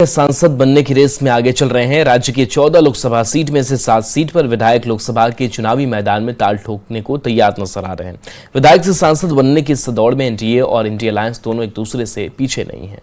सांसद बनने की रेस में आगे चल रहे हैं। राज्य की 14 लोकसभा सीट में से 7 सीट पर विधायक लोकसभा के चुनावी मैदान में ताल ठोकने को तैयार नजर आ रहे हैं। विधायक से सांसद बनने की इस दौड़ में एनडीए और इंडिया अलायंस दोनों एक दूसरे से पीछे नहीं हैं।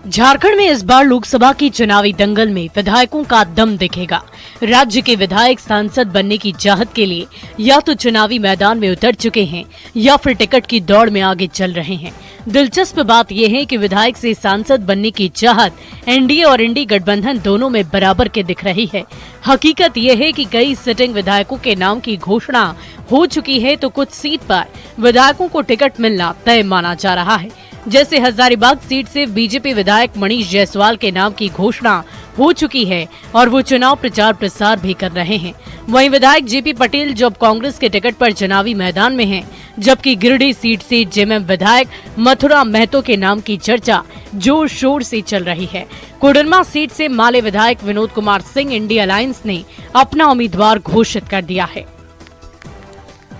झारखंड में इस बार लोकसभा की चुनावी दंगल में विधायकों का दम दिखेगा। राज्य के विधायक सांसद बनने की चाहत के लिए या तो चुनावी मैदान में उतर चुके हैं या फिर टिकट की दौड़ में आगे चल रहे हैं। दिलचस्प बात यह है कि विधायक से सांसद बनने की चाहत एनडीए और इंडी गठबंधन दोनों में बराबर के दिख रही है। हकीकत यह है कि कई सिटिंग विधायकों के नाम की घोषणा हो चुकी है, तो कुछ सीट पर विधायकों को टिकट मिलना तय माना जा रहा है। जैसे हजारीबाग सीट से बीजेपी विधायक मनीष जायसवाल के नाम की घोषणा हो चुकी है और वो चुनाव प्रचार प्रसार भी कर रहे हैं। वहीं विधायक जेपी पटेल जो अब कांग्रेस के टिकट पर चुनावी मैदान में हैं, जबकि गिरिडीह सीट से जेएमएम विधायक मथुरा महतो के नाम की चर्चा जोर शोर से चल रही है। कोडरमा सीट से माले विधायक विनोद कुमार सिंह इंडिया अलायंस ने अपना उम्मीदवार घोषित कर दिया है।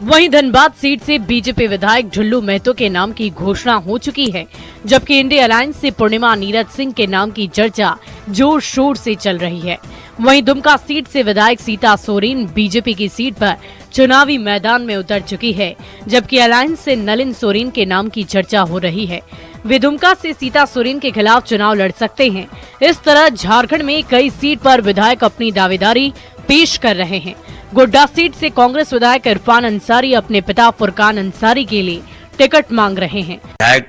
वहीं धनबाद सीट से बीजेपी विधायक ढुल्लू महतो के नाम की घोषणा हो चुकी है, जबकि इंडिया अलायंस से पूर्णिमा नीरज सिंह के नाम की चर्चा जोर शोर से चल रही है। वहीं दुमका सीट से विधायक सीता सोरेन बीजेपी की सीट पर चुनावी मैदान में उतर चुकी है, जबकि अलायंस से नलिन सोरेन के नाम की चर्चा हो रही है। वे दुमका से सीता सोरेन के खिलाफ चुनाव लड़ सकते हैं। इस तरह झारखंड में कई सीट पर विधायक अपनी दावेदारी पेश कर रहे हैं। गोड्डा सीट से कांग्रेस विधायक इरफान अंसारी अपने पिता फुरकान अंसारी के लिए टिकट मांग रहे हैं। विधायक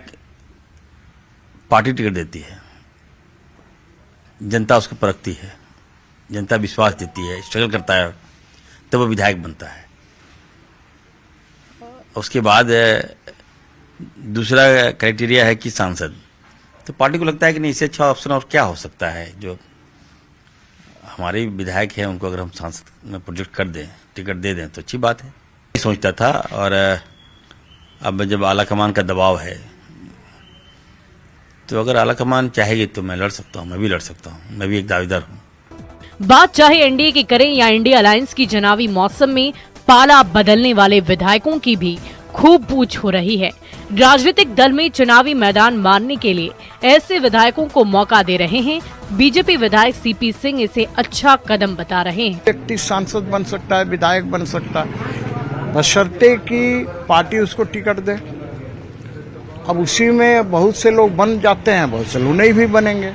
पार्टी टिकट देती है, जनता उसको परखती है, जनता विश्वास देती है, स्ट्रगल करता है, तब वो विधायक बनता है। उसके बाद दूसरा क्राइटेरिया है कि सांसद। तो पार्टी को लगता है कि नहीं, इससे अच्छा ऑप्शन और क्या हो सकता है। जो हमारे विधायक हैं उनको अगर हम सांसद में प्रोजेक्ट कर दें, टिकट दे दें तो अच्छी बात है, सोचता था। और अब जब आला कमान का दबाव है तो अगर आला कमान चाहेगी तो मैं लड़ सकता हूँ, मैं भी लड़ सकता हूँ, मैं भी एक दावेदार हूँ। बात चाहे एनडीए की करें या इंडिया अलायंस की, चुनावी मौसम में पाला बदलने वाले विधायकों की भी खूब पूछ हो रही है। राजनीतिक दल में चुनावी मैदान मारने के लिए ऐसे विधायकों को मौका दे रहे हैं। बीजेपी विधायक सीपी सिंह इसे अच्छा कदम बता रहे हैं। व्यक्ति सांसद बन सकता है, विधायक बन सकता है, बशर्ते कि पार्टी उसको टिकट दे। अब उसी में बहुत से लोग बन जाते हैं, बहुत से लोग नहीं भी बनेंगे।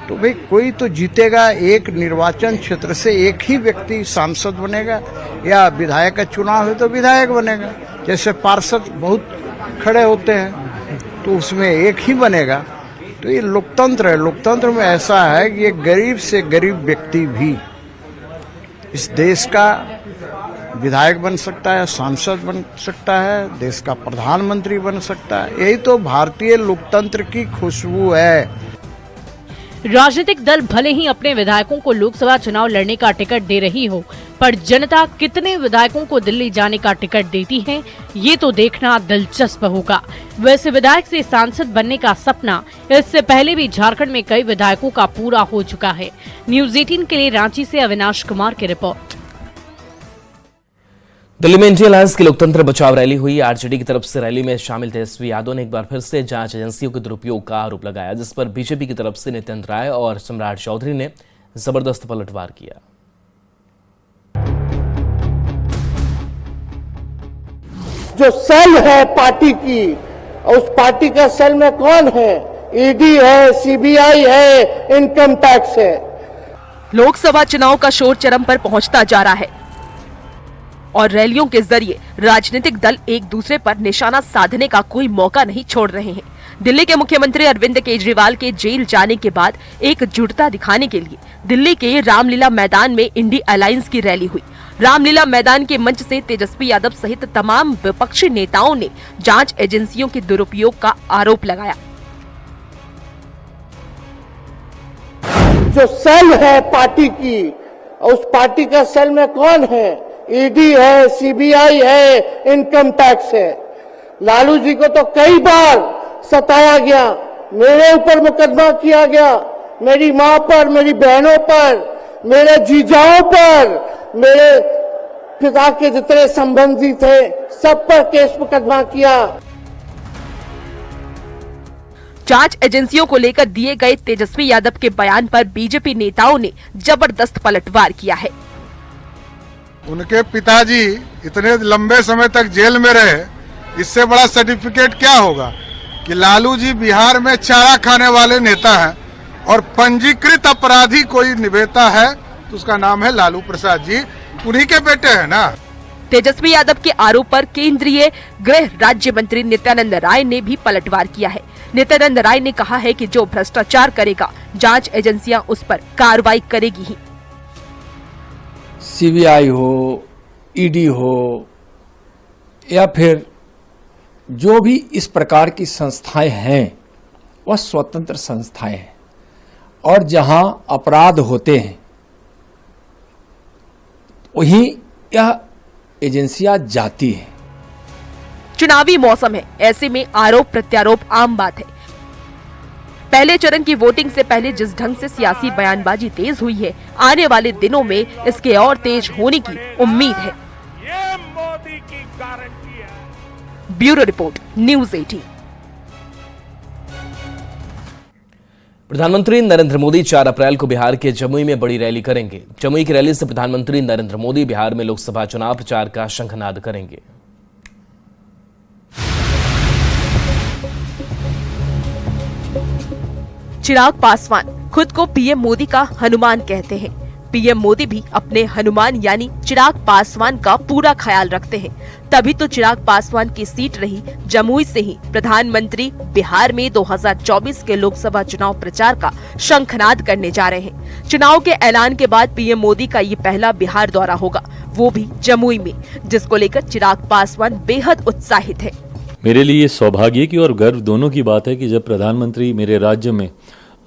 तो भाई कोई तो जीतेगा। एक निर्वाचन क्षेत्र से एक ही व्यक्ति सांसद बनेगा, या विधायक का चुनाव है तो विधायक बनेगा। जैसे पार्षद बहुत खड़े होते हैं तो उसमें एक ही बनेगा। तो ये लोकतंत्र है। लोकतंत्र में ऐसा है कि ये गरीब से गरीब व्यक्ति भी इस देश का विधायक बन सकता है, सांसद बन सकता है, देश का प्रधानमंत्री बन सकता है। यही तो भारतीय लोकतंत्र की खुशबू है। राजनीतिक दल भले ही अपने विधायकों को लोकसभा चुनाव लड़ने का टिकट दे रही हो, पर जनता कितने विधायकों को दिल्ली जाने का टिकट देती है, ये तो देखना दिलचस्प होगा। वैसे विधायक से सांसद बनने का सपना इससे पहले भी झारखंड में कई विधायकों का पूरा हो चुका है। न्यूज़ 18 के लिए रांची से अविनाश कुमार की रिपोर्ट। दिल्ली में इंडिया अलायंस की लोकतंत्र बचाव रैली हुई। आरजेडी की तरफ से रैली में शामिल तेजस्वी यादव ने एक बार फिर से जांच एजेंसियों के दुरुपयोग का आरोप लगाया, जिस पर बीजेपी की तरफ से नित्यानंद राय और सम्राट चौधरी ने जबरदस्त पलटवार किया। जो सेल है पार्टी की, उस पार्टी का सेल में कौन है? ईडी है, सीबीआई है, इनकम टैक्स है। लोकसभा चुनाव का शोर चरम पर पहुंचता जा रहा है और रैलियों के जरिए राजनीतिक दल एक दूसरे पर निशाना साधने का कोई मौका नहीं छोड़ रहे हैं। दिल्ली के मुख्यमंत्री अरविंद केजरीवाल के जेल जाने के बाद एकजुटता दिखाने के लिए दिल्ली के रामलीला मैदान में इंडिया अलायंस की रैली हुई। रामलीला मैदान के मंच से तेजस्वी यादव सहित तमाम विपक्षी नेताओं ने जांच एजेंसियों के दुरुपयोग का आरोप लगाया। जो सेल है पार्टी की, उस पार्टी का सेल में कौन है? ईडी है, सीबीआई है, इनकम टैक्स है। लालू जी को तो कई बार सताया गया, मेरे ऊपर मुकदमा किया गया, मेरी मां पर, मेरी बहनों पर, मेरे जीजाओं पर, मेरे पिता के जितने संबंधी थे सब पर केस मुकदमा किया। जांच एजेंसियों को लेकर दिए गए तेजस्वी यादव के बयान पर बीजेपी नेताओं ने जबरदस्त पलटवार किया है। उनके पिताजी इतने लंबे समय तक जेल में रहे, इससे बड़ा सर्टिफिकेट क्या होगा कि लालू जी बिहार में चारा खाने वाले नेता हैं और पंजीकृत अपराधी कोई निवेता है तो उसका नाम है लालू प्रसाद जी, उन्हीं के बेटे हैं ना। तेजस्वी यादव के आरोप पर केंद्रीय गृह राज्य मंत्री नित्यानंद राय ने भी पलटवार किया है। नित्यानंद राय ने कहा है कि जो भ्रष्टाचार करेगा जांच एजेंसियां उस पर कार्रवाई करेगी ही। सीबीआई हो, ईडी हो या फिर जो भी इस प्रकार की संस्थाएं हैं वह स्वतंत्र संस्थाएं हैं और जहां अपराध होते हैं वहीं यह एजेंसियां जाती हैं। चुनावी मौसम है, ऐसे में आरोप प्रत्यारोप आम बात है। पहले चरण की वोटिंग से पहले जिस ढंग से सियासी बयानबाजी तेज हुई है, आने वाले दिनों में इसके और तेज होने की उम्मीद है। ये मोदी की गारंटी है। Bureau report, news 18। प्रधानमंत्री नरेंद्र मोदी 4 अप्रैल को बिहार के जमुई में बड़ी रैली करेंगे। जमुई की रैली से प्रधानमंत्री नरेंद्र मोदी बिहार में लोकसभा चुनाव प्रचार का शंखनाद करेंगे। चिराग पासवान खुद को पीएम मोदी का हनुमान कहते हैं। पीएम मोदी भी अपने हनुमान यानी चिराग पासवान का पूरा ख्याल रखते हैं। तभी तो चिराग पासवान की सीट रही जमुई से ही प्रधानमंत्री बिहार में 2024 के लोकसभा चुनाव प्रचार का शंखनाद करने जा रहे हैं। चुनाव के ऐलान के बाद पीएम मोदी का ये पहला बिहार दौरा होगा, वो भी जमुई में, जिसको लेकर चिराग पासवान बेहद उत्साहित है। मेरे लिए सौभाग्य की और गर्व दोनों की बात है कि जब प्रधानमंत्री मेरे राज्य में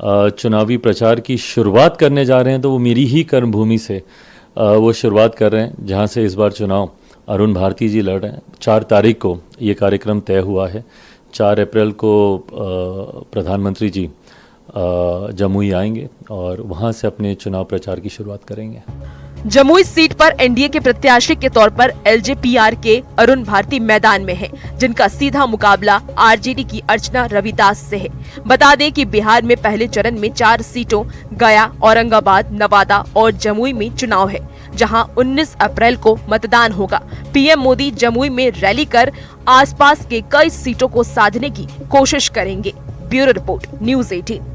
चुनावी प्रचार की शुरुआत करने जा रहे हैं तो वो मेरी ही कर्मभूमि से वो शुरुआत कर रहे हैं, जहां से इस बार चुनाव अरुण भारती जी लड़ रहे हैं। 4 तारीख को ये कार्यक्रम तय हुआ है। 4 अप्रैल को प्रधानमंत्री जी जमुई आएंगे और वहां से अपने चुनाव प्रचार की शुरुआत करेंगे। जमुई सीट पर एनडीए के प्रत्याशी के तौर पर एलजेपीआर के अरुण भारती मैदान में हैं, जिनका सीधा मुकाबला आरजेडी की अर्चना रविदास से है। बता दें कि बिहार में पहले चरण में 4 सीटों गया, औरंगाबाद, नवादा और जमुई में चुनाव है, जहां 19 अप्रैल को मतदान होगा। पीएम मोदी जमुई में रैली कर आसपास के कई सीटों को साधने की कोशिश करेंगे। Bureau report, news 18।